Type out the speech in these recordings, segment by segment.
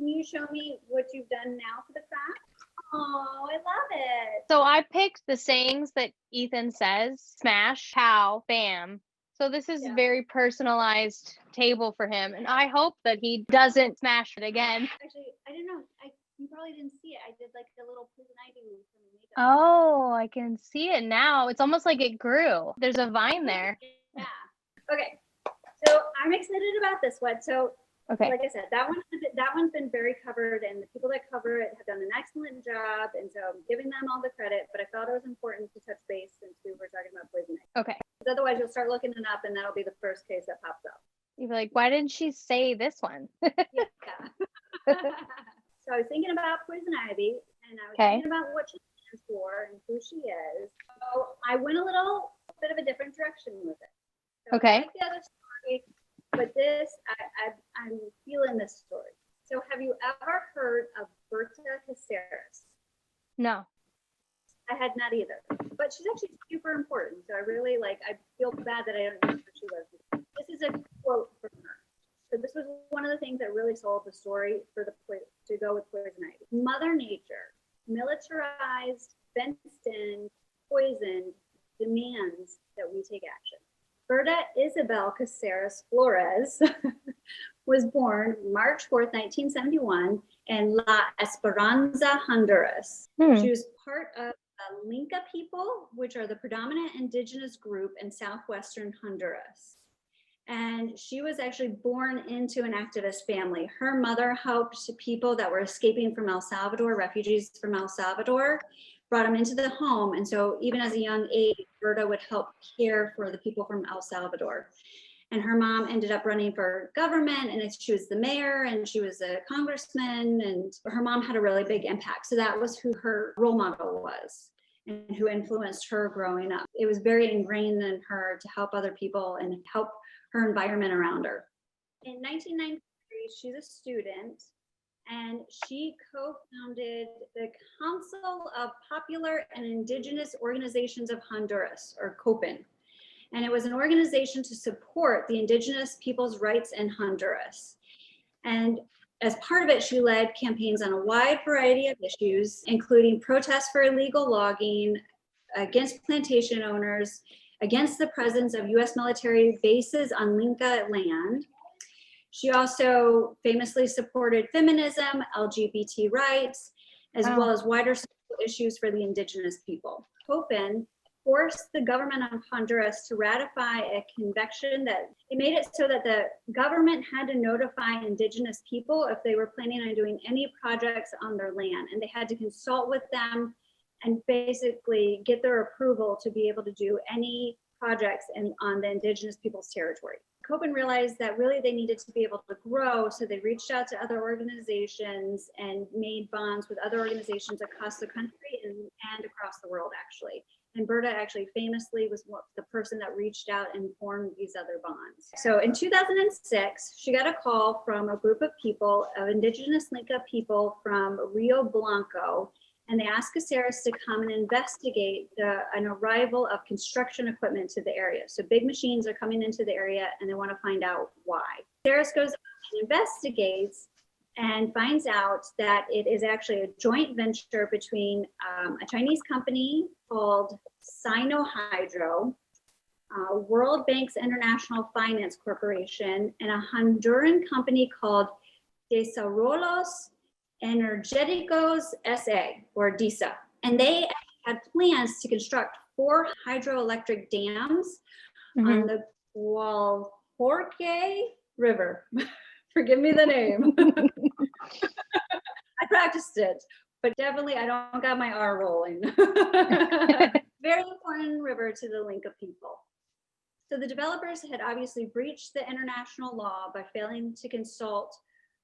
can you show me what you've done now for the craft? Oh, I love it. So I picked the sayings that Ethan says: smash, pow, bam. So this is very personalized table for him, and I hope that he doesn't smash it again. Actually, I don't know. You probably didn't see it. I did like a little poison ivy move from the makeup. Oh, I can see it now. It's almost like it grew. There's a vine there. Yeah. Okay. So I'm excited about this one. So Okay. like I said, that one's been very covered, and the people that cover it have done an excellent job, and so I'm giving them all the credit. But I felt it was important to touch base since we were talking about poison ivy. Okay. Because otherwise, you'll start looking it up, and that'll be the first case that pops up. You'd be like, why didn't she say this one? Yeah. So I was thinking about poison ivy, and I was thinking about what she stands for and who she is. So I went a little bit of a different direction with it. So I like the other story, but this, I'm feeling this story. So have you ever heard of Berta Caceres? No. I had not either, but she's actually super important. So I really I feel bad that I don't know who she was. This is a quote from her. So this was one of the things that really sold the story for to go with poison ivy. Mother Nature, militarized, fenced in, poisoned, demands that we take action. Berta Isabel Caceres Flores was born March 4th, 1971 in La Esperanza, Honduras. She was part of the Linca people, which are the predominant indigenous group in southwestern Honduras. And she was actually born into an activist family. Her mother helped people that were escaping from El Salvador, refugees from El Salvador, brought them into the home. And so even as a young age, Berta would help care for the people from El Salvador. And her mom ended up running for government, and she was the mayor, and she was a congressman, and her mom had a really big impact. So that was who her role model was and who influenced her growing up. It was very ingrained in her to help other people and help her environment around her. In 1993, she's a student, and she co-founded the Council of Popular and Indigenous Organizations of Honduras, or COPIN. And it was an organization to support the indigenous people's rights in Honduras. And as part of it, she led campaigns on a wide variety of issues, including protests for illegal logging, against plantation owners, against the presence of US military bases on Linca land. She also famously supported feminism, LGBT rights, as well as wider social issues for the indigenous people. COPIN forced the government of Honduras to ratify a convention that it made it so that the government had to notify indigenous people if they were planning on doing any projects on their land, and they had to consult with them and basically get their approval to be able to do any projects on the indigenous people's territory. COPIN realized that really they needed to be able to grow, so they reached out to other organizations and made bonds with other organizations across the country and across the world, actually. And Berta actually famously was the person that reached out and formed these other bonds. So in 2006, she got a call from a group of people, of indigenous Linca people from Rio Blanco, and they asked Caceres to come and investigate an arrival of construction equipment to the area. So big machines are coming into the area, and they want to find out why. Caceres goes and investigates and finds out that it is actually a joint venture between a Chinese company called Sinohydro, World Bank's International Finance Corporation, and a Honduran company called Desarrollos Energéticos S.A., or DISA. And they had plans to construct 4 hydroelectric dams on the Gualforque River. Forgive me the name. I practiced it, but definitely I don't got my R rolling. Very important river to the Linca people. So the developers had obviously breached the international law by failing to consult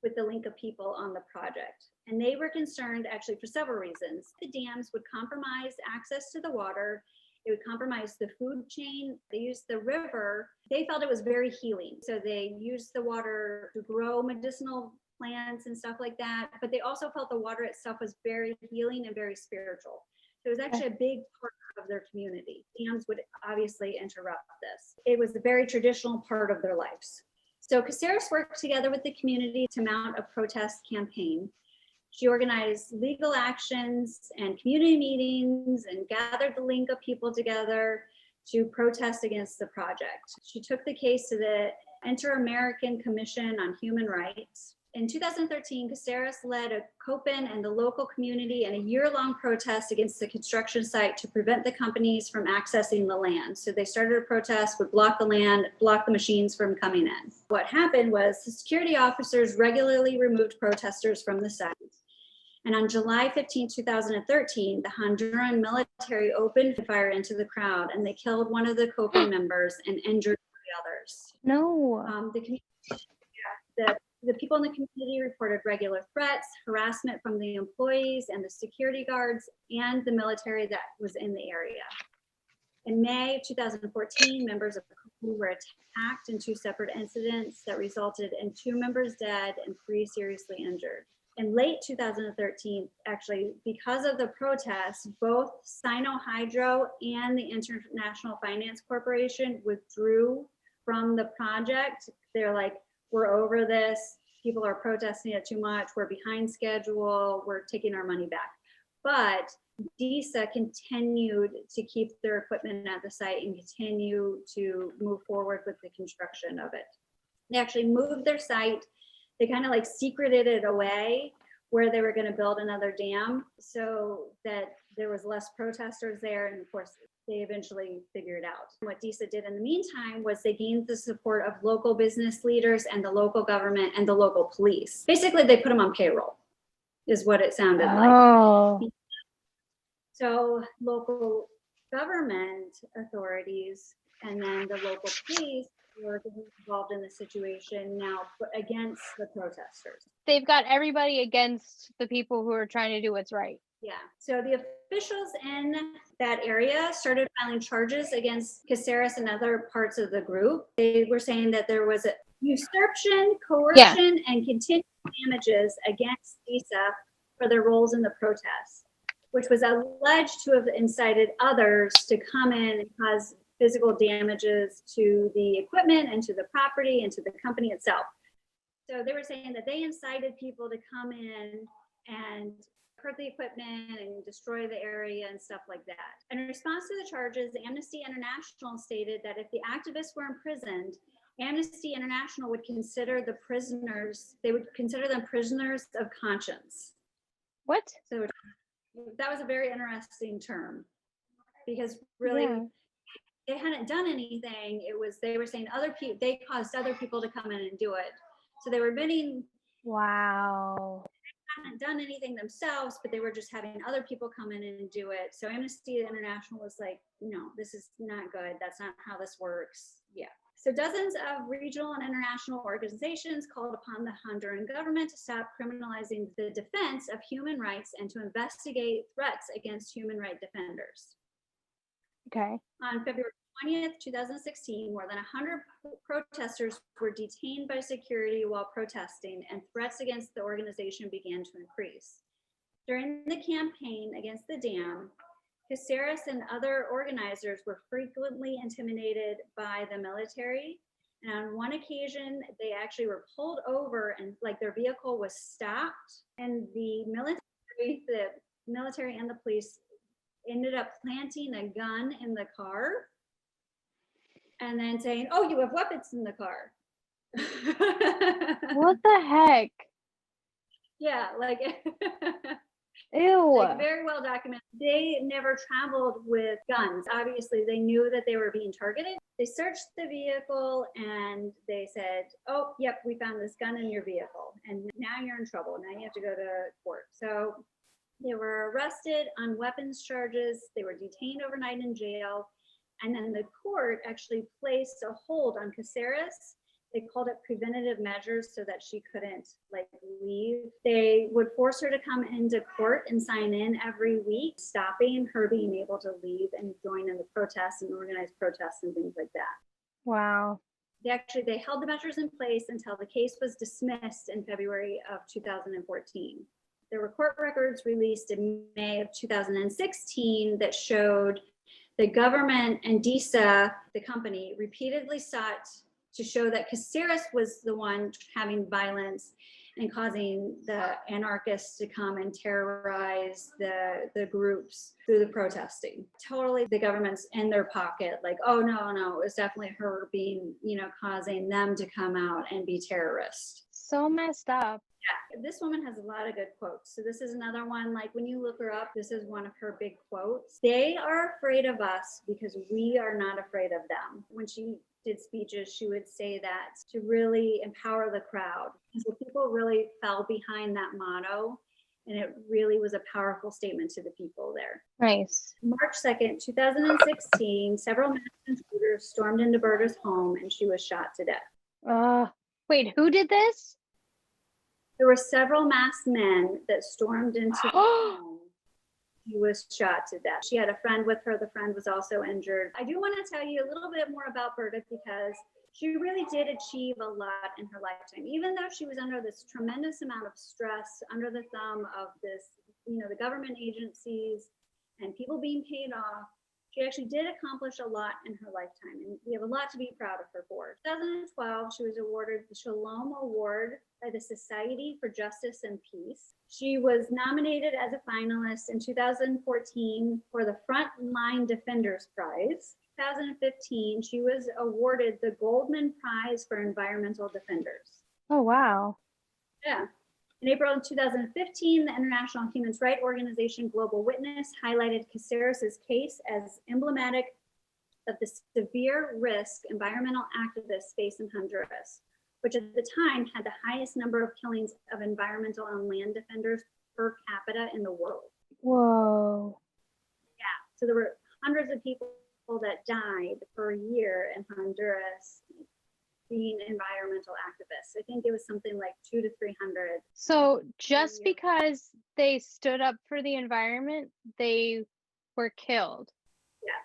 with the Linca people on the project. And they were concerned actually for several reasons. The dams would compromise access to the water. It would compromise the food chain. They used the river. They felt it was very healing. So they used the water to grow medicinal plants and stuff like that. But they also felt the water itself was very healing and very spiritual. So it was actually a big part of their community. Dams would obviously interrupt this. It was a very traditional part of their lives. So Caceres worked together with the community to mount a protest campaign. She organized legal actions and community meetings and gathered the link of people together to protest against the project. She took the case to the Inter-American Commission on Human Rights. In 2013, Caceres led a Copen and the local community in a year-long protest against the construction site to prevent the companies from accessing the land. So they started a protest, would block the land, block the machines from coming in. What happened was the security officers regularly removed protesters from the site. And on July 15, 2013, the Honduran military opened fire into the crowd and they killed one of the Copen members and injured three others. No. The people in the community reported regular threats, harassment from the employees and the security guards and the military that was in the area. In May of 2014, members of the Copen were attacked in two separate incidents that resulted in 2 members dead and 3 seriously injured. In late 2013, actually, because of the protests, both Sinohydro and the International Finance Corporation withdrew from the project. They're like, we're over this. People are protesting it too much. We're behind schedule. We're taking our money back. But DISA continued to keep their equipment at the site and continue to move forward with the construction of it. They actually moved their site. They kind of like secreted it away where they were going to build another dam so that there was less protesters there. And of course, they eventually figured out. What DISA did in the meantime was they gained the support of local business leaders and the local government and the local police. Basically, they put them on payroll, is what it sounded like. So local government authorities and then the local police were involved in the situation now against the protesters. They've got everybody against the people who are trying to do what's right. Yeah. So the officials in that area started filing charges against Caceres and other parts of the group. They were saying that there was a usurpation, coercion, and continued damages against DISA for their roles in the protests, which was alleged to have incited others to come in and cause physical damages to the equipment and to the property and to the company itself. So they were saying that they incited people to come in and hurt the equipment and destroy the area and stuff like that. In response to the charges, Amnesty International stated that if the activists were imprisoned, Amnesty International would consider the prisoners, they would consider them prisoners of conscience. What? So that was a very interesting term because really they hadn't done anything. It was, they were saying other people, they caused other people to come in and do it. So they were admitting, wow, they hadn't done anything themselves, but they were just having other people come in and do it. So Amnesty International was like, no, this is not good. That's not how this works. Yeah. So dozens of regional and international organizations called upon the Honduran government to stop criminalizing the defense of human rights and to investigate threats against human rights defenders. Okay. On February 20th, 2016, more than 100 protesters were detained by security while protesting, and threats against the organization began to increase. During the campaign against the dam, Caceres and other organizers were frequently intimidated by the military. And on one occasion, they actually were pulled over and like their vehicle was stopped. And the military and the police ended up planting a gun in the car and then saying, oh, you have weapons in the car. What the heck? Yeah, like Ew. like very well documented. They never traveled with guns. Obviously, they knew that they were being targeted. They searched the vehicle and they said, oh, yep, we found this gun in your vehicle. And now you're in trouble. Now you have to go to court. So they were arrested on weapons charges. They were detained overnight in jail. And then the court actually placed a hold on Caceres. They called it preventative measures so that she couldn't like leave. They would force her to come into court and sign in every week, stopping her being able to leave and join in the protests and organize protests and things like that. Wow. They held the measures in place until the case was dismissed in February of 2014. There were court records released in May of 2016 that showed the government and DISA, the company, repeatedly sought to show that Caceres was the one having violence and causing the anarchists to come and terrorize the groups through the protesting. Totally the government's in their pocket, like, oh no, it was definitely her being, causing them to come out and be terrorists. So messed up. Yeah, this woman has a lot of good quotes. So this is another one, like when you look her up, this is one of her big quotes. They are afraid of us because we are not afraid of them. When she did speeches, she would say that to really empower the crowd. And so people really fell behind that motto, and it really was a powerful statement to the people there. Nice. March 2nd, 2016, several masked intruders stormed into Berta's home and she was shot to death. Wait, who did this? There were several masked men that stormed into the home. She was shot to death. She had a friend with her. The friend was also injured. I do want to tell you a little bit more about Berta because she really did achieve a lot in her lifetime. Even though she was under this tremendous amount of stress, under the thumb of this, the government agencies and people being paid off, she actually did accomplish a lot in her lifetime, and we have a lot to be proud of her for. In 2012, she was awarded the Shalom Award by the Society for Justice and Peace. She was nominated as a finalist in 2014 for the Frontline Defenders Prize. 2015, she was awarded the Goldman Prize for Environmental Defenders. Oh, wow. Yeah. In April of 2015, the international human rights organization Global Witness highlighted Caceres' case as emblematic of the severe risk environmental activists face in Honduras, which at the time had the highest number of killings of environmental and land defenders per capita in the world. Whoa. Yeah, so there were hundreds of people that died per year in Honduras being environmental activists. I think it was something like 200 to 300. So just because they stood up for the environment, they were killed. Yeah.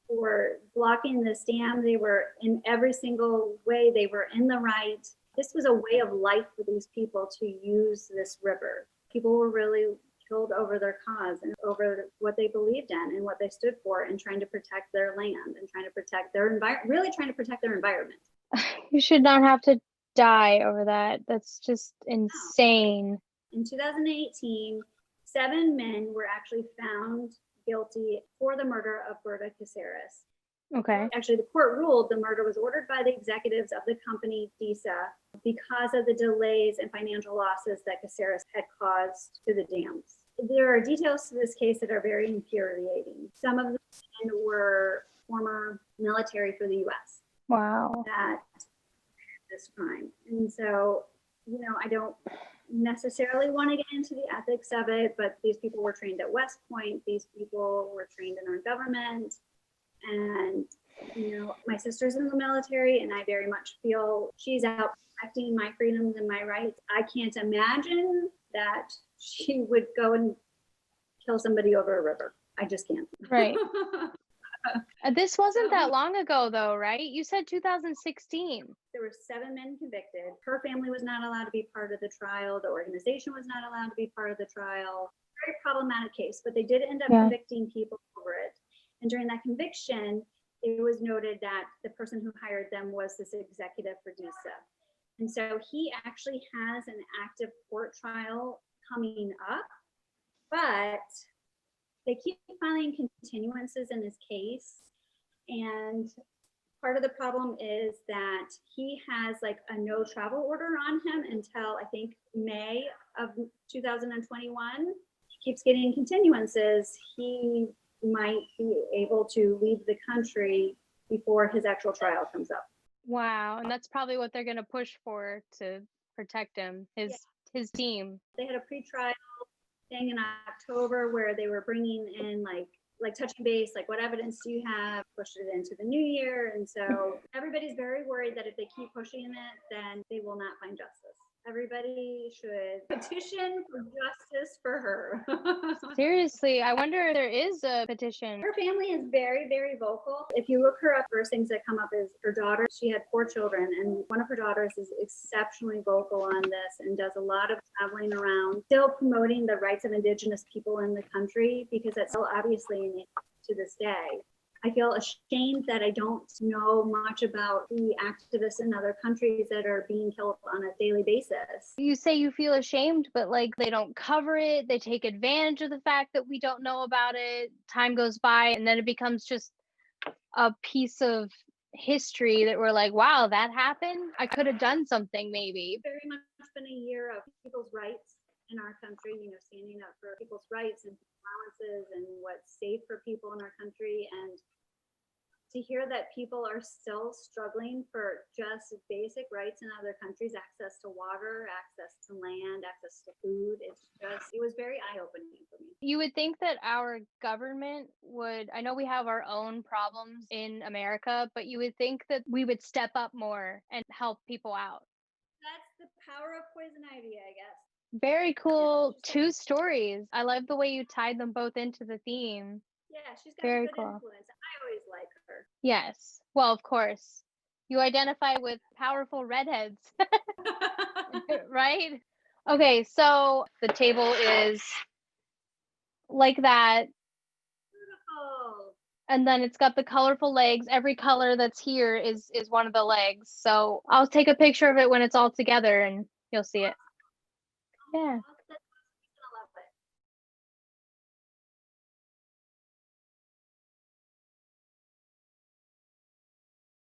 For blocking this dam, they were in every single way, they were in the right. This was a way of life for these people to use this river. People were really killed over their cause and over what they believed in and what they stood for, and trying to protect their land and trying to protect their environment, really trying to protect their environment. You should not have to die over that. That's just insane. In 2018, 7 men were actually found guilty for the murder of Berta Caceres. Okay. Actually, the court ruled the murder was ordered by the executives of the company DISA because of the delays and financial losses that Caceres had caused to the dams. There are details to this case that are very infuriating. Some of the men were former military for the U.S. Wow. That this crime. And so, I don't necessarily want to get into the ethics of it, but these people were trained at West Point. These people were trained in our government. And, my sister's in the military, and I very much feel she's out protecting my freedoms and my rights. I can't imagine that she would go and kill somebody over a river. I just can't. Right. This wasn't that long ago, though, right? You said 2016. There were 7 men convicted. Her family was not allowed to be part of the trial. The organization was not allowed to be part of the trial. Very problematic case, but they did end up convicting people over it. And during that conviction, it was noted that the person who hired them was this executive for DISA. And so he actually has an active court trial coming up, but they keep filing continuances in his case. And part of the problem is that he has like a no travel order on him until I think May of 2021. He keeps getting continuances. He might be able to leave the country before his actual trial comes up. Wow. And that's probably what they're going to push for to protect him, his team. They had a pre-trial thing in October where they were bringing in like touching base, like what evidence do you have, pushed it into the new year. And so everybody's very worried that if they keep pushing it, then they will not find justice. Everybody should petition for justice for her. Seriously, I wonder if there is a petition. Her family is very, very vocal. If you look her up, first things that come up is her daughter. She had 4 children, and one of her daughters is exceptionally vocal on this and does a lot of traveling around, still promoting the rights of Indigenous people in the country, because that's still obviously to this day. I feel ashamed that I don't know much about the activists in other countries that are being killed on a daily basis. You say you feel ashamed, but like they don't cover it. They take advantage of the fact that we don't know about it. Time goes by and then it becomes just a piece of history that we're like, wow, that happened. I could have done something maybe. Very much been a year of people's rights in our country, you know, standing up for people's rights and allowances and what's safe for people in our country. And to hear that people are still struggling for just basic rights in other countries, access to water, access to land, access to food, it was very eye-opening for me. You would think that our government would, I know we have our own problems in America, but you would think that we would step up more and help people out. That's the power of Poison Ivy, I guess. Very cool. Two stories. I love the way you tied them both into the theme. Yeah, she's got Very a good cool. influence. I always like her. Yes. Well, of course. You identify with powerful redheads, right? Okay, so the table is like that, Beautiful. and then it's got the colorful legs. Every color that's here is one of the legs. So I'll take a picture of it when it's all together and you'll see it. Yeah.